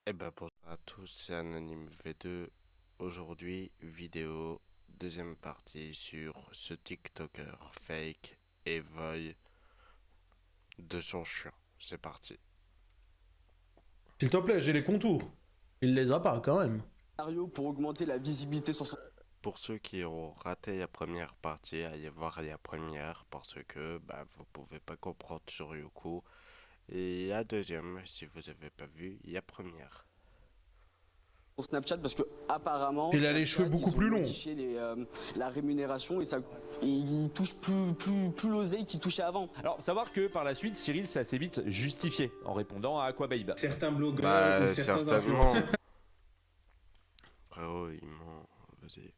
Eh ben bonjour à tous, c'est Anonyme V2. Aujourd'hui, vidéo, deuxième partie sur ce TikToker fake et Voy de son chien. C'est parti. S'il te plaît, j'ai les contours. Il les a pas quand même. Scénario pour augmenter la visibilité sur son Pour ceux qui ont raté la première partie, allez voir la première parce que vous pouvez pas comprendre sur Youku. Et la deuxième, si vous avez pas vu, la première. Snapchat parce que apparemment Il a les cheveux Snapchat beaucoup ils ont plus longs. modifié la rémunération et ils touchent plus l'oseille qu'ils touchaient avant. Alors, savoir que par la suite, Cyril s'est assez vite justifié en répondant à Aquababe. Certains blogueurs ou Bah certains certainement. influenceurs. Frérot, il ment. Vas-y.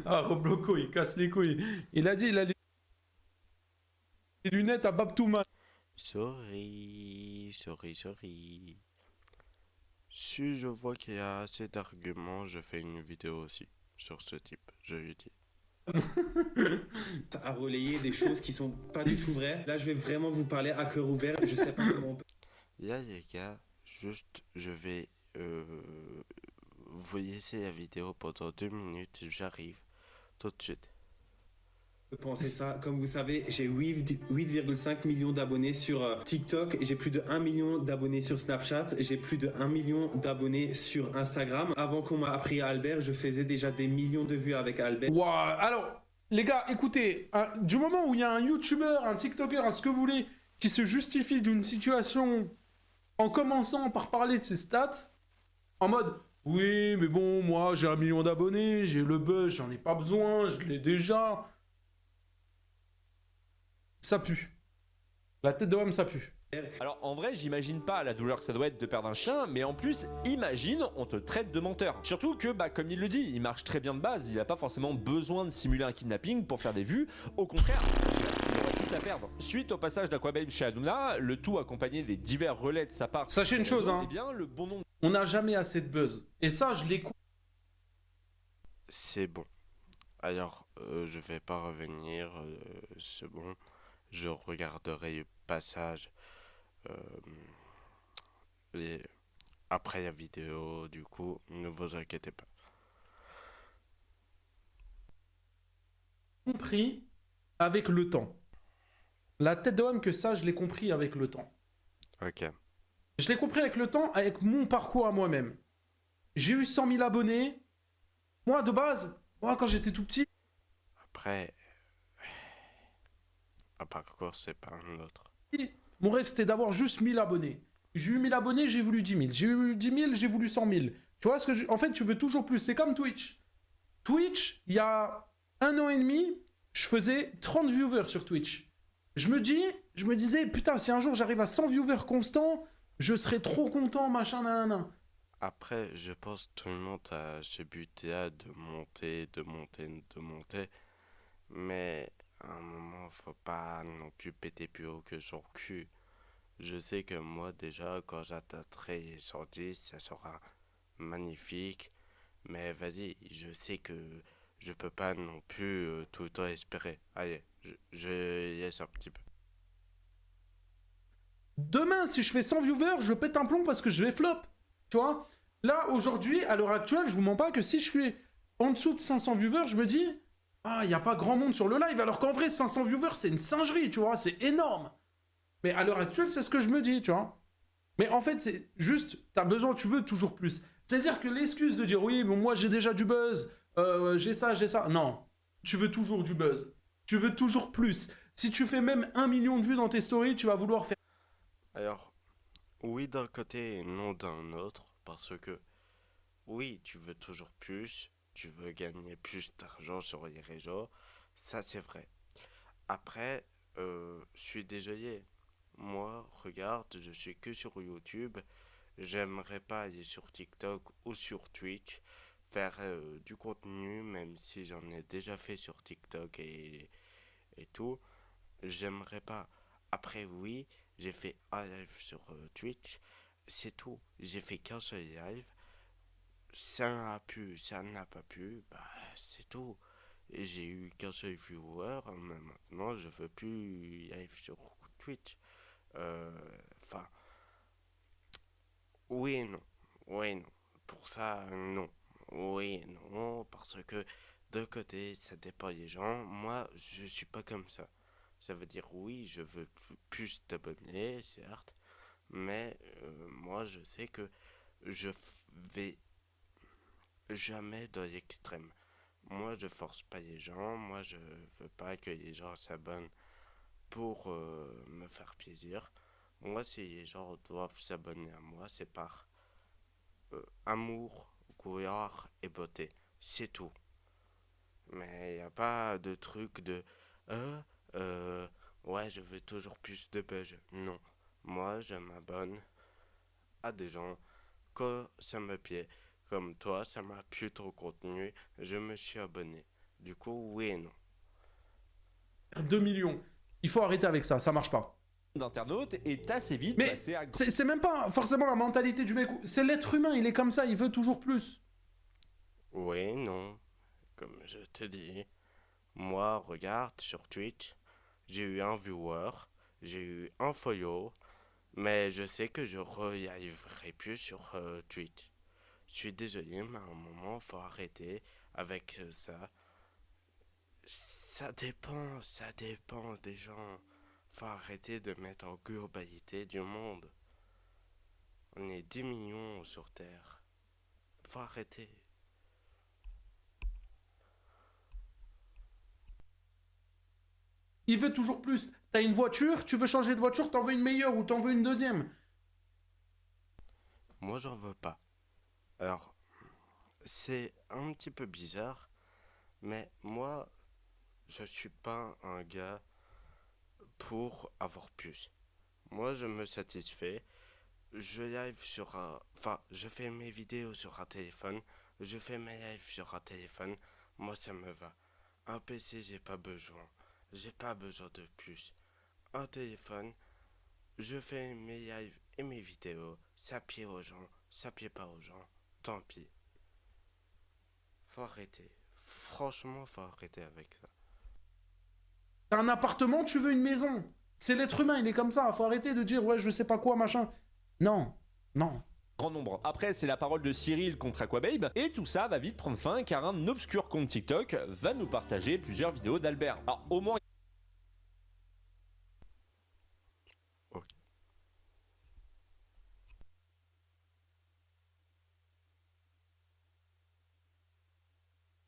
Ah, Robloco, il casse les couilles. Il a dit, il a les lunettes à Babtouma. Sorry, sorry, sorry. Si je vois qu'il y a assez d'arguments, je fais une vidéo aussi sur ce type, je lui dis. À relayer des choses qui sont pas du tout vraies. Là, je vais vraiment vous parler à cœur ouvert. Je sais pas comment on peut Là les gars, juste je vais vous laisser la vidéo pendant 2 minutes, j'arrive tout de suite. penser ça. Comme vous savez, j'ai 8,5 millions d'abonnés sur TikTok. J'ai plus de 1 million d'abonnés sur Snapchat. J'ai plus de 1 million d'abonnés sur Instagram. Avant qu'on m'a appris à Albert, je faisais déjà des millions de vues avec Albert. Ouah, alors, les gars, écoutez, du moment où il y a un YouTuber, un TikToker, un ce que vous voulez, qui se justifie d'une situation en commençant par parler de ses stats, en mode, oui, mais bon, moi, j'ai 1 million d'abonnés, j'ai le buzz, j'en ai pas besoin, je l'ai déjà. Ça pue. La tête de homme, ça pue. Alors, en vrai, j'imagine pas la douleur que ça doit être de perdre un chien, mais en plus, imagine, on te traite de menteur. Surtout que, comme il le dit, il marche très bien de base, il a pas forcément besoin de simuler un kidnapping pour faire des vues. Au contraire, il aurait tout à perdre. Suite au passage d'Aquababe chez Hanouna, le tout accompagné des divers relais de sa part. Sachez une chose, hein. Eh bien, le bon nombre. On n'a jamais assez de buzz. Et ça, je l'écoute. C'est bon. Alors, je vais pas revenir, c'est bon. Je regarderai le passage euh, et après la vidéo, du coup, ne vous inquiétez pas. Compris avec le temps. La tête de homme que ça, je l'ai compris avec le temps. Ok. Je l'ai compris avec le temps, avec mon parcours à moi-même. J'ai eu 100 000 abonnés. Moi, de base, moi, quand j'étais tout petit, Après, un parcours, c'est pas un autre. mon rêve, c'était d'avoir juste 1000 abonnés. J'ai eu 1000 abonnés, j'ai voulu 10 000. J'ai eu 10 000, j'ai voulu 100 000. Tu vois ce que je... En fait, tu veux toujours plus. C'est comme Twitch. Twitch, il y a 1 an et demi, je faisais 30 viewers sur Twitch. Je me disais, putain, si un jour j'arrive à 100 viewers constants, je serais trop content, machin, nan. Après, je pense que tout le monde a ce but-là de monter, de monter, de monter. Mais à un moment, faut pas non plus péter plus haut que son cul. Je sais que moi, déjà, quand j'atteindrai les 110, ça sera magnifique. Mais vas-y, je sais que je peux pas non plus tout le temps espérer. Allez, je laisse un petit peu. Demain, si je fais 100 viewers, je pète un plomb parce que je vais flop. Tu vois? Là, aujourd'hui, à l'heure actuelle, je vous mens pas que si je suis en dessous de 500 viewers, je me dis, ah, il n'y a pas grand monde sur le live. Alors qu'en vrai, 500 viewers, c'est une singerie, tu vois? C'est énorme. Mais à l'heure actuelle, c'est ce que je me dis, tu vois? Mais en fait, c'est juste, t'as besoin, tu veux toujours plus. C'est-à-dire que l'excuse de dire, oui, bon, moi, j'ai déjà du buzz, j'ai ça, j'ai ça. Non. Tu veux toujours du buzz. Tu veux toujours plus. Si tu fais même 1 million de vues dans tes stories, tu vas vouloir faire. Alors, oui d'un côté et non d'un autre, parce que oui, tu veux toujours plus, tu veux gagner plus d'argent sur les réseaux, ça c'est vrai. Après, je suis désolé. Moi, regarde, je suis que sur YouTube. J'aimerais pas aller sur TikTok ou sur Twitch faire du contenu, même si j'en ai déjà fait sur TikTok et tout. J'aimerais pas. Après, oui, j'ai fait un live sur Twitch. C'est tout. J'ai fait qu'un seul live. Ça a pu, ça n'a pas pu, bah c'est tout. Et j'ai eu qu'un seul viewer, mais maintenant je veux plus live sur Twitch. Enfin, Oui et non. Oui et non. Pour ça, non. Oui et non, parce que de côté, ça dépend des gens. Moi, je suis pas comme ça. Ça veut dire oui, je veux plus d'abonnés, certes, mais moi, je sais que je vais jamais dans l'extrême. Moi, je force pas les gens. Moi, je veux pas que les gens s'abonnent pour me faire plaisir. Moi, si les gens doivent s'abonner à moi, c'est par amour, gloire et beauté. C'est tout. Mais il n'y a pas de truc de euh, euh, ouais, je veux toujours plus de buzz. Non. Moi, je m'abonne à des gens que ça me plaît. Comme toi, ça m'a plu ton contenu, je me suis abonné. Du coup, oui et non. 2 millions. Il faut arrêter avec ça, ça marche pas. D'internautes est assez vite Mais passé à... c'est même pas forcément la mentalité du mec. C'est l'être humain, il est comme ça, il veut toujours plus. Oui et non. Comme je te dis. Moi, regarde, sur Twitch, j'ai eu un viewer, j'ai eu un follow, mais je sais que je y arriverai plus sur Twitch. Je suis désolé, mais à un moment, faut arrêter avec ça. Ça dépend des gens. Faut arrêter de mettre en globalité du monde. On est 10 millions sur Terre. Faut arrêter. Il veut toujours plus. T'as une voiture, tu veux changer de voiture, t'en veux une meilleure ou t'en veux une deuxième. Moi, j'en veux pas. Alors, c'est un petit peu bizarre, mais moi, je suis pas un gars pour avoir plus. Moi, je me satisfais. Je live sur un... Enfin, je fais mes vidéos sur un téléphone. Je fais mes lives sur un téléphone. Moi, ça me va. Un PC, j'ai pas besoin. J'ai pas besoin de plus. Un téléphone, je fais mes lives et mes vidéos. Ça plaît aux gens, ça plaît pas aux gens. Tant pis. Faut arrêter. Franchement, faut arrêter avec ça. T'as un appartement, tu veux une maison. C'est l'être humain, il est comme ça. Faut arrêter de dire ouais, je sais pas quoi, machin. Non, non. grand nombre. Après, c'est la parole de Cyril contre Aquababe, et tout ça va vite prendre fin car un obscur compte TikTok va nous partager plusieurs vidéos d'Albert. Alors, au moins...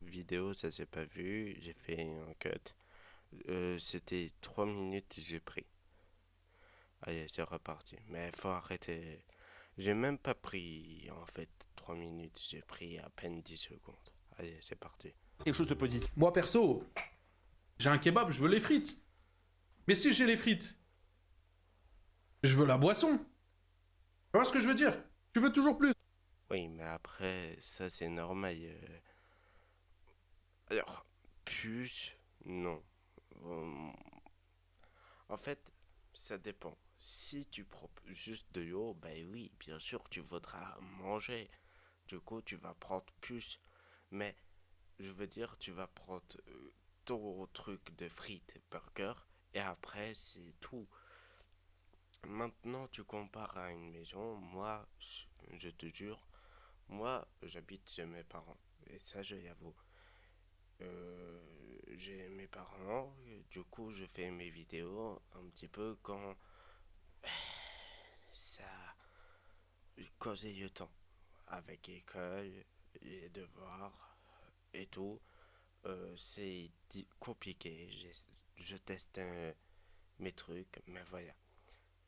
Vidéo, ça s'est pas vu, j'ai fait un cut. C'était 3 minutes, j'ai pris. Allez, c'est reparti. Mais faut arrêter. J'ai même pas pris en fait 3 minutes, j'ai pris à peine 10 secondes. Allez, c'est parti. quelque chose de positif. Moi perso, j'ai un kebab, je veux les frites. Mais si j'ai les frites, je veux la boisson. Tu vois ce que je veux dire? Tu veux toujours plus. Oui, mais après, ça c'est normal. Alors, plus, non. Euh, En fait, ça dépend. Si tu prends juste de l'eau, ben oui, bien sûr, tu voudras manger. Du coup, tu vas prendre plus. Mais, je veux dire, tu vas prendre ton truc de frites, burger, et après, c'est tout. Maintenant, tu compares à une maison. Moi, je te jure, moi, j'habite chez mes parents. Et ça, je l'avoue. J'ai mes parents, du coup je fais mes vidéos un petit peu ça, quand j'ai le temps, avec l'école, les devoirs et tout, c'est compliqué, je teste mes trucs, mais voilà.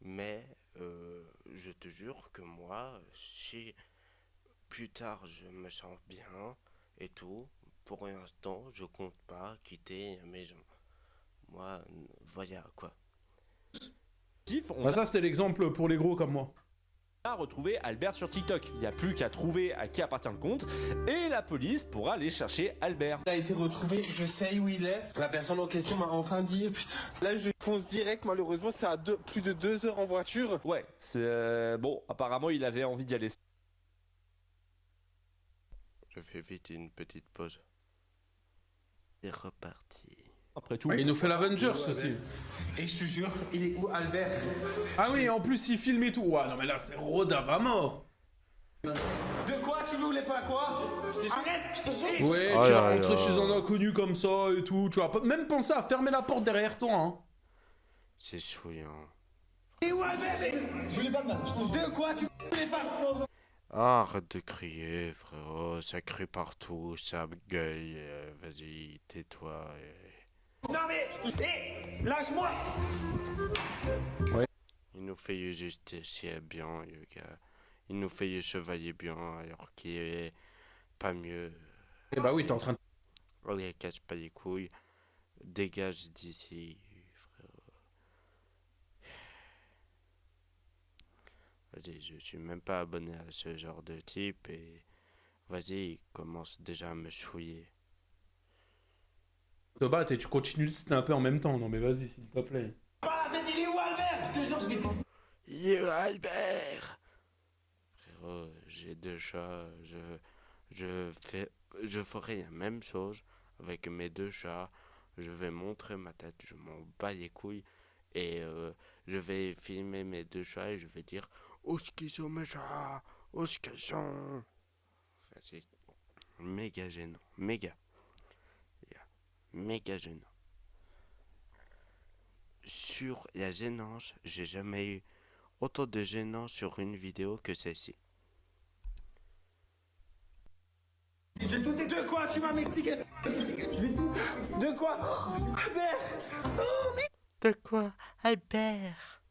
Mais je te jure que moi, si plus tard je me sens bien et tout, pour l'instant, je compte pas quitter la maison. Moi, voilà quoi. On Bah ça c'était l'exemple pour les gros comme moi. a retrouvé Albert sur TikTok. Il n'y a plus qu'à trouver à qui appartient le compte et la police pourra aller chercher Albert. Il a été retrouvé, je sais où il est. La personne en question m'a enfin dit, putain. Là, je fonce direct, malheureusement, c'est à plus de 2 heures en voiture. Ouais, c'est... bon, apparemment il avait envie d'y aller. Je fais vite une petite pause. C'est reparti. Après tout... Ah, il nous fait l'Avengers aussi. Et je te jure, il est où Albert? Ah oui, en plus il filme et tout. Ouais, non mais là c'est rodave à mort. De quoi tu voulais pas quoi? Arrête! Ouais, Oh tu vas là rentrer là. chez un inconnu comme ça et tout. Tu vas pas même penser à fermer la porte derrière toi. Hein. C'est souillant. Et où Albert? Je voulais pas de mal. De quoi tu voulais pas? Ah, arrête de crier, frérot. Ça crie partout, ça gueule. Vas-y, tais-toi. Non mais, lâche-moi! Il nous fait justicier bien, le gars. Il nous fait chevalier bien, alors qu'il est pas mieux. Et bah oui, t'es en train de... Allez, casse pas les couilles. Dégage d'ici, frérot. Vas-y, je suis même pas abonné à ce genre de type et... Vas-y, il commence déjà à me souiller. te battre et tu continues de snapper en même temps. Non mais vas-y, s'il te plaît. Pas la tête, il est où Albert? Je te jure, je vais Yo, Albert! Frérot, j'ai 2 chats, je ferai la même chose avec mes 2 chats. Je vais montrer ma tête, je m'en bats les couilles. Et je vais filmer mes 2 chats et je vais dire où est-ce qu'ils sont mes chats? Où est-ce qu'ils sont? Enfin, c'est méga gênant, méga. Méga gênant. Sur la gênance, j'ai jamais eu autant de gênance sur une vidéo que celle-ci. De quoi tu vas m'expliquer? Je vais tout. De quoi? Albert! De quoi, Albert?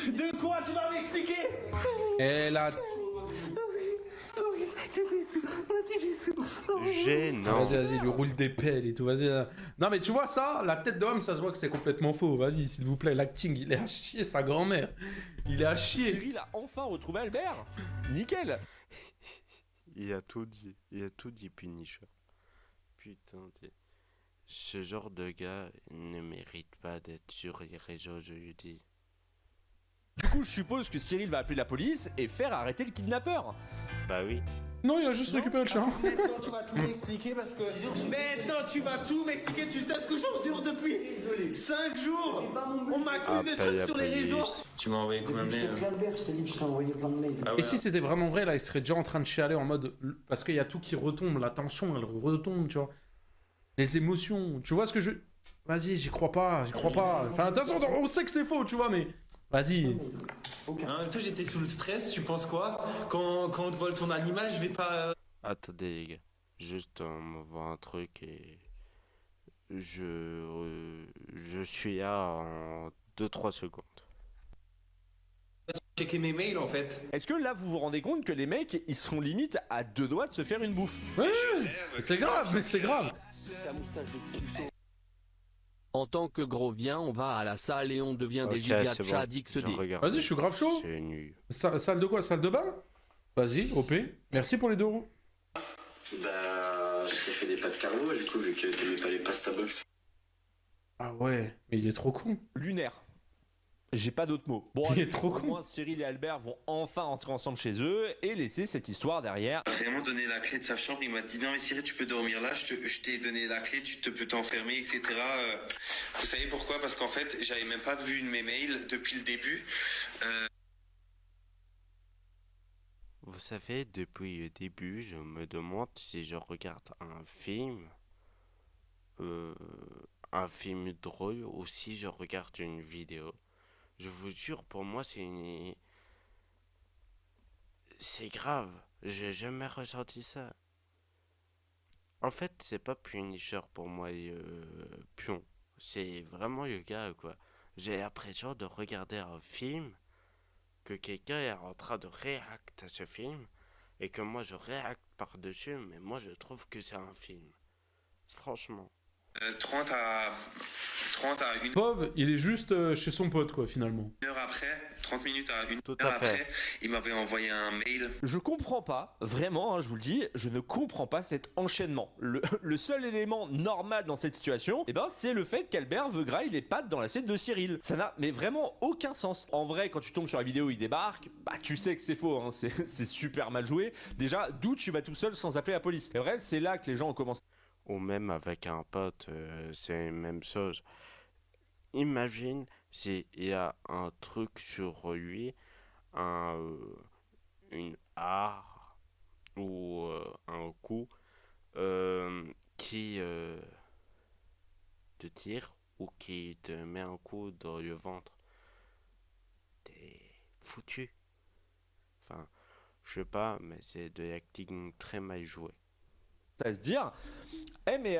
De quoi tu vas m'expliquer? Et là... Gênant. Vas-y, vas-y, lui roule des pelles et tout, vas-y. Non mais tu vois ça, la tête d'homme, ça se voit que c'est complètement faux. Vas-y, s'il vous plaît, l'acting, il est à chier sa grand-mère. Il est à chier. Cyril a enfin retrouvé Albert. Nickel. Il a tout dit, Punisher. Putain, ce genre de gars ne mérite pas d'être sur les réseaux, je lui dis. Du coup, je suppose que Cyril va appeler la police et faire arrêter le kidnappeur. Bah oui. Non, il a juste récupéré le chat. Maintenant tu vas tout m'expliquer parce que. Maintenant tu vas tout m'expliquer, tu sais ce que j'endure depuis 5 jours! On m'accuse de Appelle trucs la sur les réseaux! police. Tu m'as envoyé combien de mails? Albert, je t'ai dit que je t'ai envoyé plein de mails. Ah Et ouais, si c'était vraiment vrai, là, il serait déjà en train de chialer en mode... Parce qu'il y a tout qui retombe, la tension, elle retombe, tu vois. Les émotions, tu vois ce que je... Vas-y, j'y crois pas, j'y crois pas. Enfin, de toute façon, on sait que c'est faux, tu vois, mais... Vas-y. En même temps, j'étais sous le stress, tu penses quoi? Quand on te vole ton animal, je vais pas. Attendez les gars. Juste on me voit un truc et... Je suis là en 2-3 secondes. Checker mes mails en fait. Est-ce que là, vous vous rendez compte que les mecs, ils sont limite à 2 doigts de se faire une bouffe? Ouais, c'est grave, mais c'est grave. En tant que gros vient, on va à la salle et on devient des Ok, gigas c'est Chad bon. XD. Je regarde. Vas-y, je suis grave chaud. C'est nul. Salle de quoi? Salle de bain? Vas-y, OP. Merci pour les 2 euros. Bah, je t'ai fait des pâtes carbo, du coup, vu que t'aimais pas les pasta box. Ah ouais, mais il est trop con. Lunaire. J'ai pas d'autres mots. Bon, Il est trop au con. moins Cyril et Albert vont enfin entrer ensemble chez eux et laisser cette histoire derrière. Il m'a vraiment donné la clé de sa chambre, il m'a dit non mais Cyril tu peux dormir là, je t'ai donné la clé, tu peux t'enfermer, etc. Vous savez pourquoi? Parce qu'en fait j'avais même pas vu mes mails depuis le début. Vous savez, depuis le début, je me demande si je regarde un film drôle, ou si je regarde une vidéo. Je vous jure, pour moi, c'est grave. J'ai jamais ressenti ça. En fait, c'est pas Punisher pour moi, pion. C'est vraiment le gars, quoi. J'ai l'impression de regarder un film, que quelqu'un est en train de réacter à ce film, et que moi je réacte par-dessus, mais moi je trouve que c'est un film. Franchement. 30 à 1 Pov, il est juste chez son pote, quoi, finalement. heure après, 30 minutes à 1 Tout heure à fait. après, il m'avait envoyé un mail. Je comprends pas, vraiment, hein, je vous le dis, je ne comprends pas cet enchaînement. Le seul élément normal dans cette situation, eh ben, c'est le fait qu'Albert veut grailler les pattes dans l'assiette de Cyril. Ça n'a mais vraiment aucun sens. En vrai, quand tu tombes sur la vidéo où il débarque, bah tu sais que c'est faux, hein, c'est super mal joué. Déjà, d'où tu vas tout seul sans appeler la police. Et bref, c'est là que les gens ont commencé. Ou même avec un pote, c'est la même chose. Imagine s'il y a un truc sur lui, une art ou un coup qui te tire ou qui te met un coup dans le ventre, t'es foutu. Enfin, je sais pas, mais c'est de l'acting très mal joué. À se dire, eh mais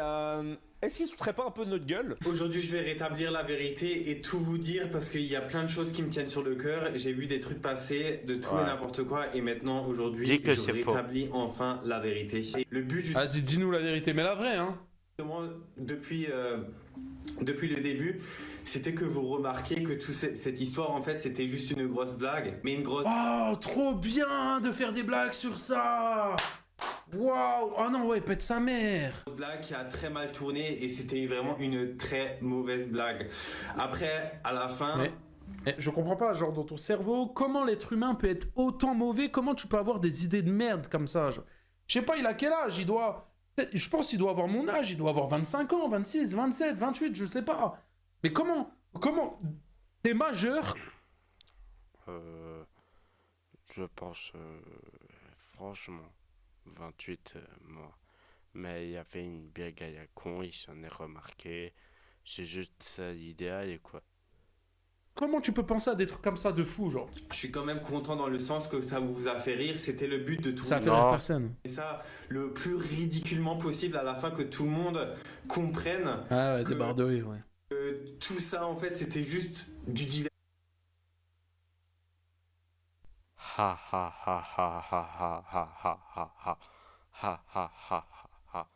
est-ce qu'ils se fouteraient pas un peu de notre gueule? Aujourd'hui, je vais rétablir la vérité et tout vous dire parce qu'il y a plein de choses qui me tiennent sur le cœur. J'ai vu des trucs passer, de tout et Ouais. n'importe quoi, et maintenant, aujourd'hui, Dis que je c'est faux. rétablis enfin la vérité. Et le but, Vas-y, dis-nous la vérité, mais la vraie, hein. justement, depuis le début, c'était que vous remarquiez que toute cette histoire, en fait, c'était juste une grosse blague. Mais une grosse Oh, trop bien de faire des blagues sur ça. Waouh. Oh non, ouais, pète sa mère. blague qui a très mal tourné et c'était vraiment une très mauvaise blague. Après, à la fin... Mais je comprends pas, genre dans ton cerveau, comment l'être humain peut être autant mauvais? Comment tu peux avoir des idées de merde comme ça? Je sais pas, il a quel âge? Je pense qu'il doit avoir mon âge, il doit avoir 25 ans, 26, 27, 28, je sais pas. Mais comment t'es majeur? Je pense, franchement, 28 moi. Mais il y avait une blague à la con, il s'en est remarqué. C'est juste ça l'idéal et quoi. Comment tu peux penser à des trucs comme ça de fou, genre? Je suis quand même content dans le sens que ça vous a fait rire, c'était le but de tout Ça a le fait monde. rire personne. Et ça, le plus ridiculement possible à la fin que tout le monde comprenne Ah ouais, que- des barres de rire, ouais. que tout ça en fait c'était juste du divertissement. Ha ha ha ha ha ha ha ha ha ha ha ha ha ha.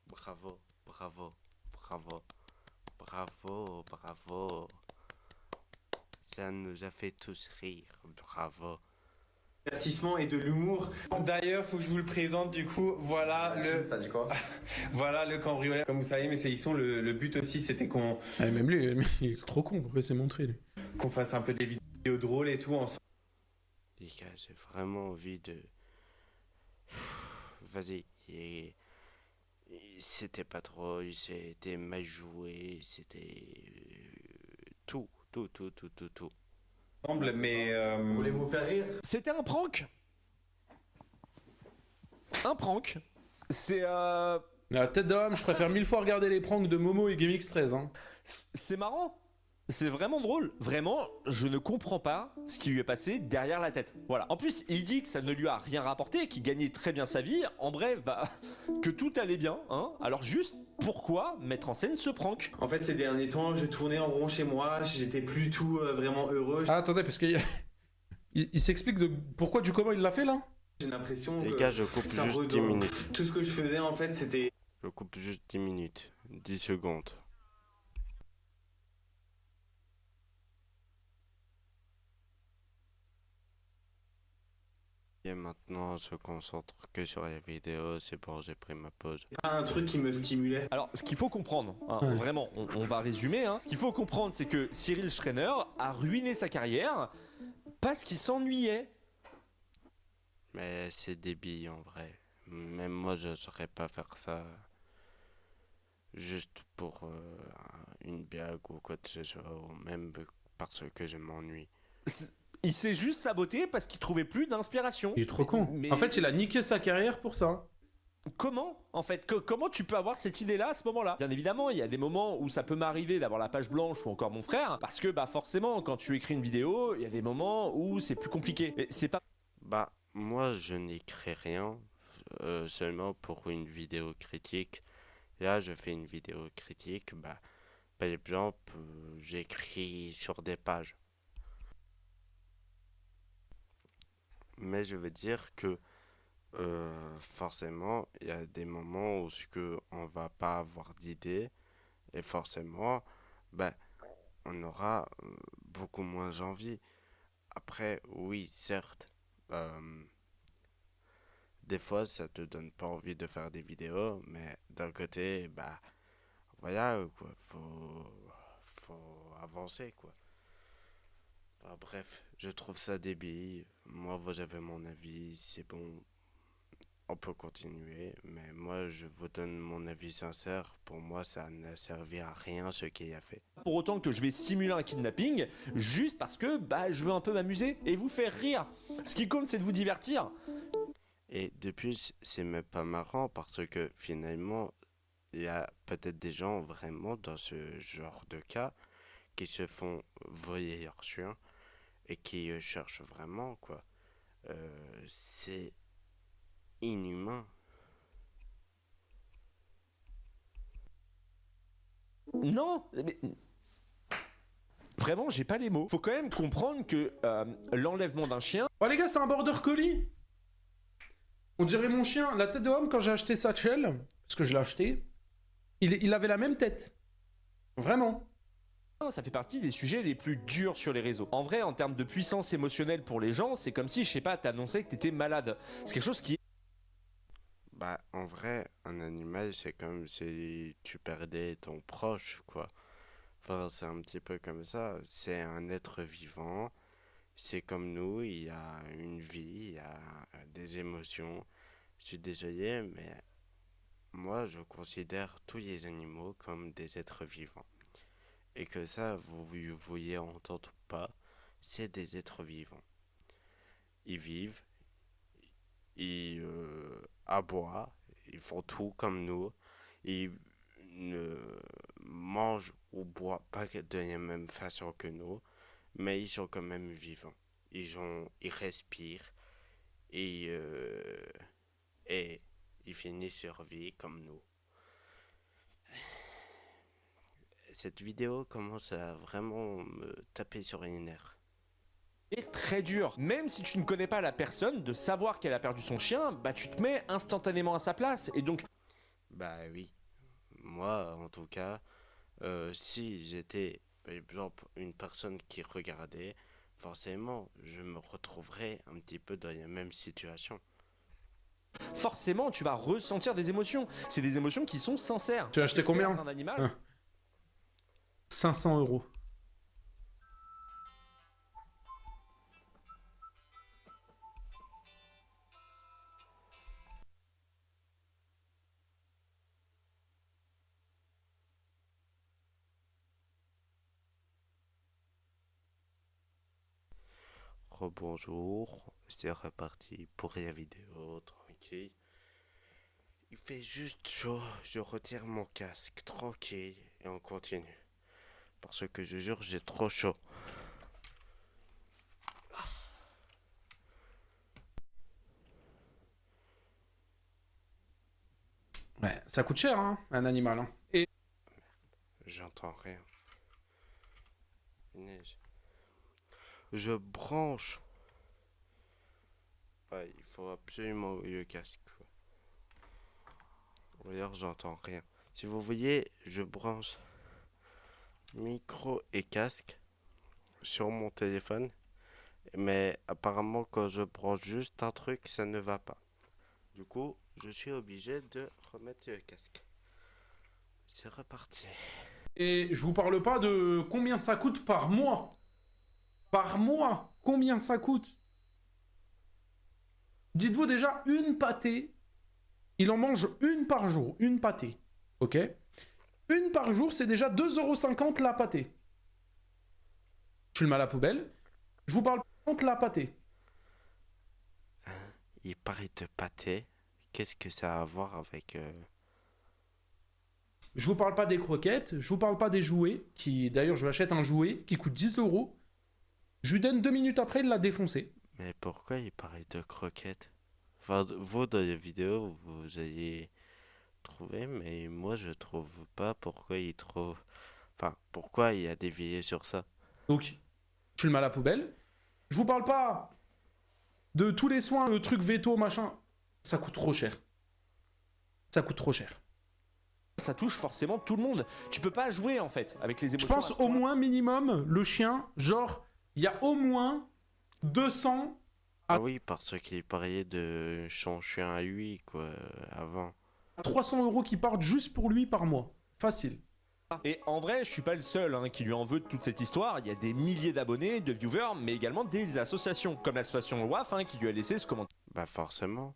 Bravo, bravo, bravo, bravo, bravo. Ça nous a fait tous rire, bravo. Et de l'humour. D'ailleurs, faut que je vous le présente du coup. Voilà le. Ça dit quoi? Voilà le cambrioleur. Comme vous savez, mais c'est ils sont le but aussi, c'était qu'on Ah, même lui, il est trop con, pourquoi c'est montré, lui? fasse un peu des vidéos drôles et tout ensemble. Les gars, j'ai vraiment envie de. Vas-y. C'était pas drôle, c'était mal joué, c'était. Tout, tout, tout, tout, tout, tout. Mais Voulez-vous faire rire? C'était un prank. Un prank. C'est La tête d'homme, je préfère 1000 fois regarder les pranks de Momo et GameX13, hein. c'est marrant. C'est vraiment drôle. Vraiment, je ne comprends pas ce qui lui est passé derrière la tête. Voilà. En plus, il dit que ça ne lui a rien rapporté, qu'il gagnait très bien sa vie. En bref, bah, que tout allait bien, hein. Alors juste, pourquoi mettre en scène ce prank? en fait, ces derniers temps, je tournais en rond chez moi, j'étais plus du tout vraiment heureux. Ah, attendez, parce qu'il il s'explique de pourquoi du comment il l'a fait, là? J'ai l'impression Les que gars, je coupe ça juste 10 redonne. minutes. Tout ce que je faisais en fait, c'était Je coupe juste 10 minutes. 10 secondes. Et maintenant, on se concentre que sur les vidéos. C'est bon, j'ai pris ma pause. pas un truc qui me stimulait. Alors, ce qu'il faut comprendre, hein, Ouais. vraiment, on va résumer. Hein. Ce qu'il faut comprendre, c'est que Cyril Schreiner a ruiné sa carrière parce qu'il s'ennuyait. Mais c'est débile en vrai. Même moi, je saurais pas faire ça. Juste pour une blague ou quoi que ce soit. Ou même parce que je m'ennuie. Il s'est juste saboté parce qu'il trouvait plus d'inspiration. Il est trop con. Mais En fait, il a niqué sa carrière pour ça. comment, en fait, comment tu peux avoir cette idée-là à ce moment-là? Bien évidemment, il y a des moments où ça peut m'arriver d'avoir la page blanche ou encore mon frère, parce que bah forcément, quand tu écris une vidéo, il y a des moments où c'est plus compliqué. Et c'est pas Bah, moi, je n'écris rien. Seulement pour une vidéo critique. Là, je fais une vidéo critique. Bah, par exemple, j'écris sur des pages. Mais je veux dire que forcément, il y a des moments où ce que on va pas avoir d'idée et forcément, ben, on aura beaucoup moins envie. Après, oui, certes, des fois, ça te donne pas envie de faire des vidéos, mais d'un côté, bah, voilà, quoi, faut avancer, quoi. Enfin, bref, je trouve ça débile. Moi, vous avez mon avis, c'est bon. on peut continuer, mais moi je vous donne mon avis sincère. Pour moi, ça n'a servi à rien ce qu'il a fait. Pour autant que je vais simuler un kidnapping, juste parce que bah, je veux un peu m'amuser et vous faire rire. Ce qui compte, c'est de vous divertir. Et de plus, c'est même pas marrant parce que finalement, il y a peut-être des gens vraiment dans ce genre de cas qui se font voler leur chien et qui cherchent vraiment, quoi. C'est inhumain. Non, mais... Vraiment, j'ai pas les mots. Faut quand même comprendre que l'enlèvement d'un chien, Oh les gars, c'est un border collie. On dirait mon chien, la tête de homme, quand j'ai acheté Satchel, parce que je l'ai acheté, il avait la même tête. Vraiment. ça fait partie des sujets les plus durs sur les réseaux. En vrai, en termes de puissance émotionnelle pour les gens, c'est comme si, je sais pas, t'annonçais que t'étais malade. C'est quelque chose qui est Bah, en vrai, un animal, c'est comme si tu perdais ton proche, quoi. Enfin, c'est un petit peu comme ça. C'est un être vivant. C'est comme nous, il y a une vie, il y a des émotions. Je suis désolé, mais moi, je considère tous les animaux comme des êtres vivants. Et que ça, vous vouliez entendre ou pas, c'est des êtres vivants. Ils vivent, ils aboient, ils font tout comme nous. Ils ne mangent ou boivent pas de la même façon que nous, mais ils sont quand même vivants. Ils respirent et ils finissent leur vie comme nous. Cette vidéo commence à vraiment me taper sur les nerfs. très dur. Même si tu ne connais pas la personne, de savoir qu'elle a perdu son chien, bah tu te mets instantanément à sa place. Et donc, Bah oui, moi en tout cas, si j'étais par exemple une personne qui regardait, forcément je me retrouverais un petit peu dans la même situation. forcément, tu vas ressentir des émotions. C'est des émotions qui sont sincères. Tu as acheté combien? Perdre un animal, Hein. 500 €. Rebonjour, c'est reparti pour la vidéo, tranquille. Il fait juste chaud, je retire mon casque, tranquille, et on continue. Parce que je jure, j'ai trop chaud. Ouais, ça coûte cher, hein, un animal. Hein. Et J'entends rien. Neige. Je branche. Ouais, il faut absolument le casque, quoi. Ou alors j'entends rien. Si vous voyez, je branche micro et casque sur mon téléphone. Mais apparemment, quand je branche juste un truc, ça ne va pas. Du coup, je suis obligé de remettre le casque. C'est reparti. Et je vous parle pas de combien ça coûte par mois. Par mois, combien ça coûte? Dites-vous déjà, une pâtée, il en mange une par jour, une pâtée. Ok? Une par jour, c'est déjà 2,50 € la pâtée. Tu le mets à la poubelle. Je vous parle pas de la pâtée. Il paraît de pâté. Qu'est-ce que ça a à voir avec... Je vous parle pas des croquettes, je vous parle pas des jouets, qui d'ailleurs je lui achète un jouet qui coûte 10 €. Je lui donne 2 minutes après, il l'a défoncé. Mais pourquoi il paraît de croquettes? Enfin, vous, dans les vidéos, vous allez trouver, mais moi, je trouve pas pourquoi il trouve... Enfin, pourquoi il a dévié sur ça? Donc, tu le mets à la poubelle. Je vous parle pas de tous les soins, le truc veto, machin. Ça coûte trop cher. Ça coûte trop cher. ça touche forcément tout le monde. Tu peux pas jouer en fait avec les Je émotions. pense au moins minimum, le chien, genre, il y a au moins 200 Ah oui, parce qu'il parlait de son chien à lui, quoi, avant. à 300 € qui partent juste pour lui par mois. Facile. Et en vrai, je suis pas le seul hein, qui lui en veut de toute cette histoire. Il y a des milliers d'abonnés, de viewers, mais également des associations, comme l'association WAF hein, qui lui a laissé ce commentaire Bah forcément.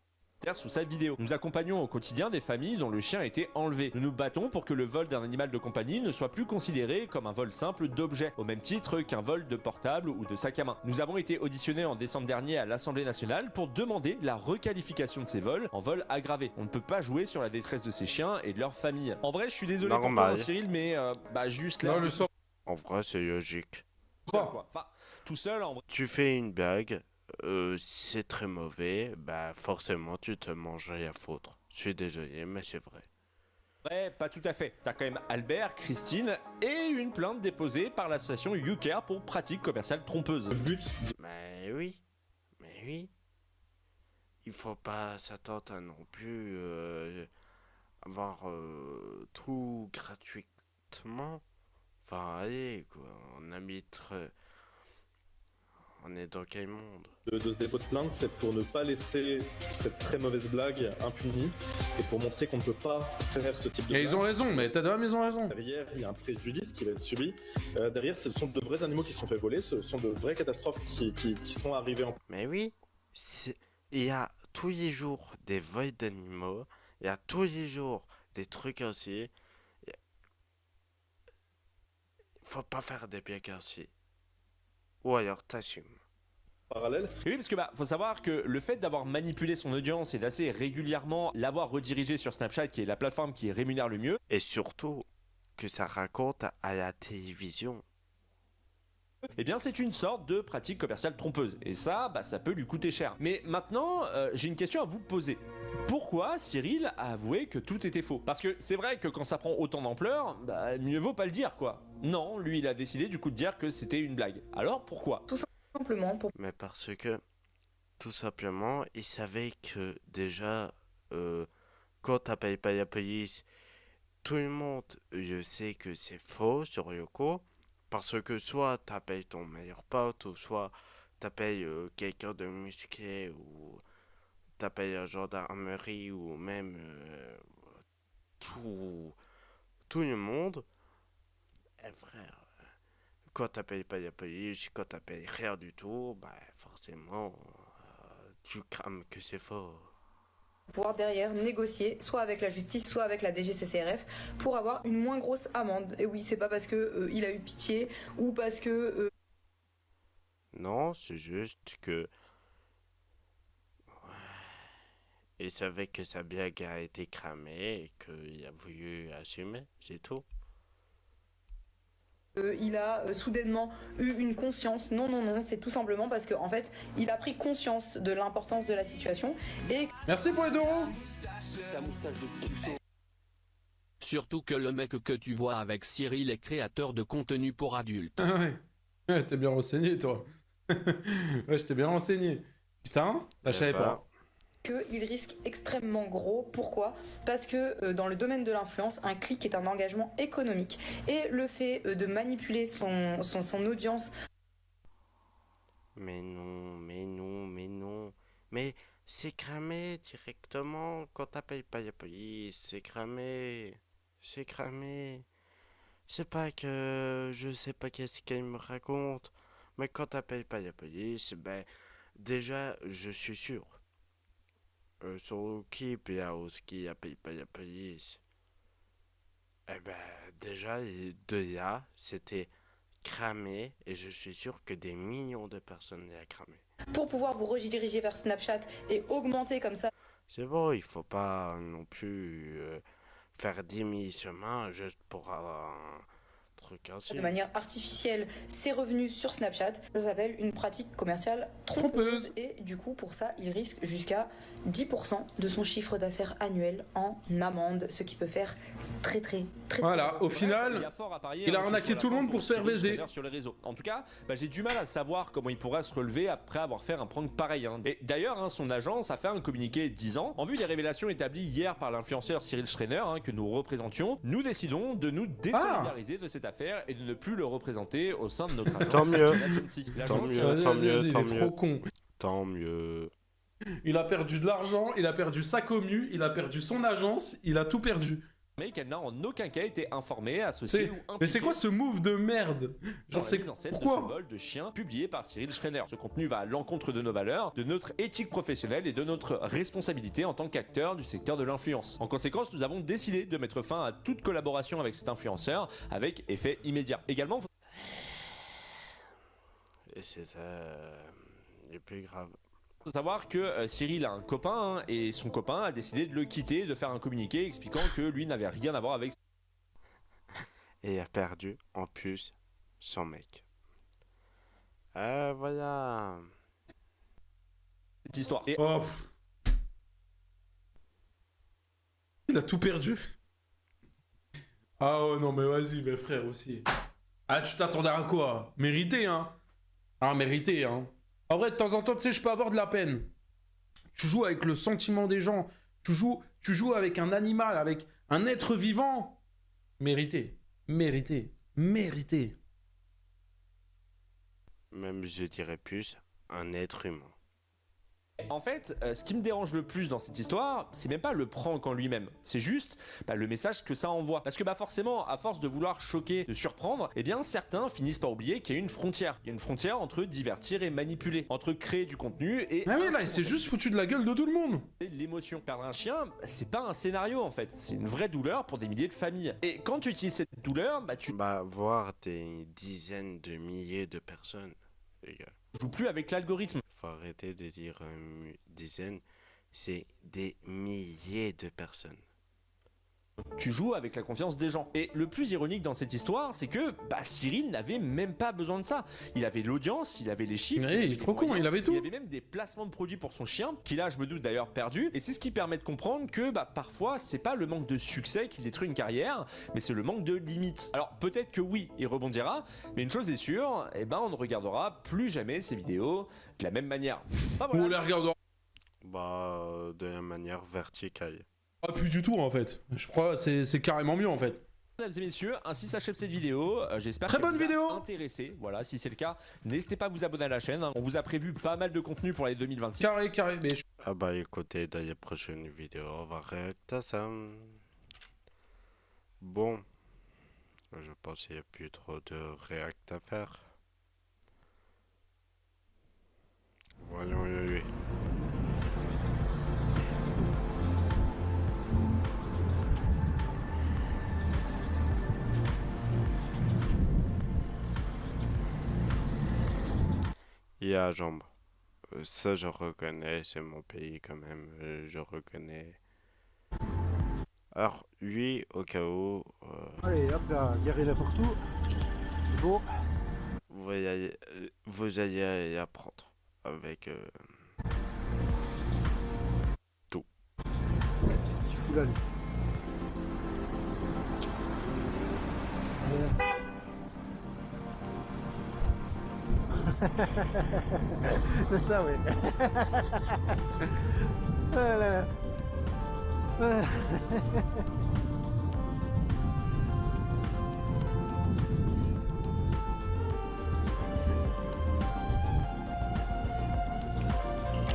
sous sa vidéo. Nous accompagnons au quotidien des familles dont le chien a été enlevé. Nous nous battons pour que le vol d'un animal de compagnie ne soit plus considéré comme un vol simple d'objets, au même titre qu'un vol de portable ou de sac à main. Nous avons été auditionnés en décembre dernier à l'Assemblée nationale pour demander la requalification de ces vols en vol aggravé. On ne peut pas jouer sur la détresse de ces chiens et de leurs familles. En vrai, je suis désolé pour toi, Cyril, mais juste là... Non, le sort En vrai, c'est logique. pas. quoi. Enfin, tout seul, en vrai. Tu fais une blague, c'est très mauvais, bah forcément tu te manges à foutre. Je suis désolé, mais c'est vrai. Ouais, pas tout à fait. T'as quand même Albert, Christine et une plainte déposée par l'association YouCare pour pratiques commerciales trompeuses. Le but, Mais oui, il faut pas s'attendre à non plus avoir tout gratuitement. Enfin, allez, quoi, on est dans quel monde? de ce dépôt de plainte, c'est pour ne pas laisser cette très mauvaise blague impunie et pour montrer qu'on ne peut pas faire ce type de Et blague. ils ont raison, mais t'as d'homme, ils ont raison. Derrière, il y a un préjudice qui va être subi. Derrière, ce sont de vrais animaux qui se sont fait voler, ce sont de vraies catastrophes qui sont arrivées en... Mais oui, il y a tous les jours des vols d'animaux, il y a tous les jours des trucs ainsi. Faut pas faire des blagues ainsi. Ou alors t'assumes. parallèle. Et oui, parce que faut savoir que le fait d'avoir manipulé son audience et d'assez régulièrement l'avoir redirigé sur Snapchat, qui est la plateforme qui rémunère le mieux, Et surtout, que ça raconte à la télévision. eh bien c'est une sorte de pratique commerciale trompeuse. Et ça, ça peut lui coûter cher. Mais maintenant, j'ai une question à vous poser. Pourquoi Cyril a avoué que tout était faux? Parce que c'est vrai que quand ça prend autant d'ampleur, mieux vaut pas le dire, quoi. Non, lui il a décidé du coup de dire que c'était une blague. Alors pourquoi? Simplement pour... Mais parce que, tout simplement, il savait que déjà, quand t'appelles pas la police, tout le monde, je sais que c'est faux sur le coup. Parce que soit t'appelles ton meilleur pote, ou soit t'appelles quelqu'un de musclé, ou t'appelles la gendarmerie, ou même tout le monde. Et frère, quand t'appelles pas la police, quand t'appelles rien du tout, forcément, tu crames que c'est faux. pouvoir derrière négocier soit avec la justice, soit avec la DGCCRF pour avoir une moins grosse amende. Et oui, c'est pas parce que il a eu pitié ou parce que Non, c'est juste que... Il savait que sa blague a été cramée et qu'il a voulu assumer, c'est tout. il a soudainement eu une conscience. Non, c'est tout simplement parce que en fait, il a pris conscience de l'importance de la situation et... Merci pour les 2 euros. Surtout que le mec que tu vois avec Cyril est créateur de contenu pour adultes. Ah ouais. Ouais, t'es bien renseigné, toi. Ouais, je t'ai bien renseigné. Putain, je savais pas. qu'il risque extrêmement gros. Pourquoi? Parce que dans le domaine de l'influence, un clic est un engagement économique. Et le fait de manipuler son audience... Mais non. Mais c'est cramé directement quand t'appelles pas la police. C'est cramé. C'est pas que je sais pas qu'est-ce qu'elle me raconte. Mais quand t'appelles pas la police, déjà, je suis sûr. Sur qui qui appelle pas la police. Déjà, les 2 là, c'était cramé. Et je suis sûr que des millions de personnes l'ont cramé. Pour pouvoir vous rediriger vers Snapchat et augmenter comme ça... C'est bon, il faut pas non plus faire 10 000 chemins juste pour avoir un truc ainsi. de manière artificielle ses revenus sur Snapchat, ça s'appelle une pratique commerciale trompeuse. Et du coup, pour ça, il risque jusqu'à 10% de son chiffre d'affaires annuel en amende, ce qui peut faire très. Voilà, au final, il a arnaqué tout le monde pour se faire baiser. Sur les réseaux. En tout cas, j'ai du mal à savoir comment il pourra se relever après avoir fait un prank pareil. Et d'ailleurs, son agence a fait un communiqué disant: en vue des révélations établies hier par l'influenceur Cyril Schreiner, que nous représentions, nous décidons de nous désolidariser de cette affaire et de ne plus le représenter au sein de notre agence. Tant mieux. Il est trop con. Tant mieux. Il a perdu de l'argent, il a perdu sa commu, il a perdu son agence, il a tout perdu. mais qu'elle n'a en aucun cas été informée, associée ou impliquée. Mais c'est quoi ce move de merde? Genre c'est mise en scène pourquoi de ce vol de chien publié par Cyril Schreiner. Ce contenu va à l'encontre de nos valeurs, de notre éthique professionnelle et de notre responsabilité en tant qu'acteur du secteur de l'influence. En conséquence, nous avons décidé de mettre fin à toute collaboration avec cet influenceur avec effet immédiat. Également, Et c'est ça le plus grave. faut savoir que Cyril a un copain et son copain a décidé de le quitter, de faire un communiqué expliquant que lui n'avait rien à voir avec Et a perdu en plus son mec. Voilà. cette histoire. Et Oh, il a tout perdu. Ah oh non mais vas-y mes frères aussi. Ah tu t'attendais à quoi? Mérité hein. Ah mérité hein. En vrai de temps en temps tu sais je peux avoir de la peine. Tu joues avec le sentiment des gens. Tu joues avec un animal, avec un être vivant. Mérité. Mérité. Mérité. Même je dirais plus un être humain. en fait, ce qui me dérange le plus dans cette histoire, c'est même pas le prank en lui-même. C'est juste le message que ça envoie. Parce que forcément, à force de vouloir choquer, de surprendre, eh bien certains finissent par oublier qu'il y a une frontière. Il y a une frontière entre divertir et manipuler, entre créer du contenu et... Ah oui là il s'est juste foutu de la gueule de tout le monde. L'émotion. Perdre un chien, c'est pas un scénario en fait. C'est une vraie douleur pour des milliers de familles. Et quand tu utilises cette douleur, tu Voir des dizaines de milliers de personnes, les gars. joues plus avec l'algorithme. Faut arrêter de dire dizaines, c'est des milliers de personnes. Tu joues avec la confiance des gens. Et le plus ironique dans cette histoire, c'est que Cyril n'avait même pas besoin de ça. Il avait l'audience, il avait les chiffres. Mais il est trop con, il avait tout. Il avait même des placements de produits pour son chien, qu'il a, je me doute d'ailleurs, perdu. Et c'est ce qui permet de comprendre que parfois, c'est pas le manque de succès qui détruit une carrière, mais c'est le manque de limites. Alors peut-être que oui, il rebondira, mais une chose est sûre, on ne regardera plus jamais ces vidéos de la même manière. Enfin, voilà. On les regardera. De la manière verticale. Pas plus du tout en fait. Je crois que c'est carrément mieux en fait. Mesdames et messieurs, ainsi s'achève cette vidéo. J'espère Très qu'elle bonne vous a vidéo. intéressé. Voilà, si c'est le cas, n'hésitez pas à vous abonner à la chaîne. On vous a prévu pas mal de contenu pour l'année 2026. Carré, mais Écoutez, dans les prochaines vidéos, on va réacter à ça. Bon, je pense qu'il n'y a plus trop de réact à faire. Voyons, oui. Il y a jambe. Ça, je reconnais, c'est mon pays quand même, je reconnais. Alors, lui, au cas où... Allez, hop là, guérilla pour tout. C'est bon. Vous allez y apprendre avec tout. C'est fou là, lui. C'est ça, oui. Voilà.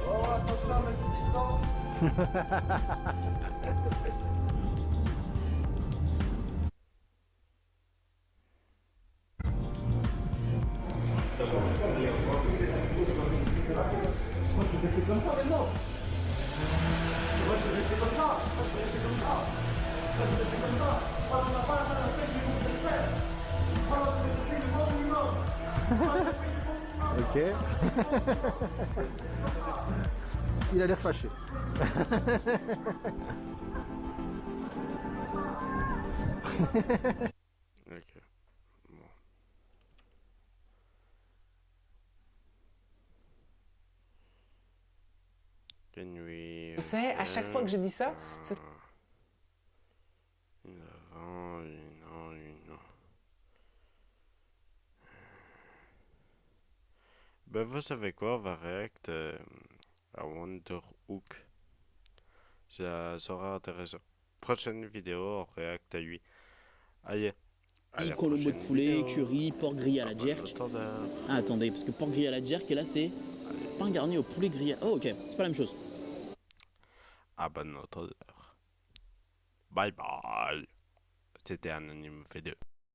oh attention à mettre une distance. Comme ça maintenant. Moi je vais rester comme ça. Moi je vais rester comme ça. Moi je vais rester comme ça. Moi on n'a pas atteint la scène du monde de faire. Moi je vais rester le bon minimum. Ok. Il a l'air fâché. Ok. Bon. Tu sais, à chaque fois que je dis ça, c'est... Une avant, une... vous savez quoi, on va react à Wonder Hook. Ça sera intéressant. Prochaine vidéo, on react à lui. Allez. Colombo de poulet, curry, porc grillé à la jerk. Ah, attendez, parce que porc grillé à la jerk, et là c'est pain garni au poulet grillé. Oh, ok, c'est pas la même chose. À bon entendeur. Bye bye. C'était Anonyme V2.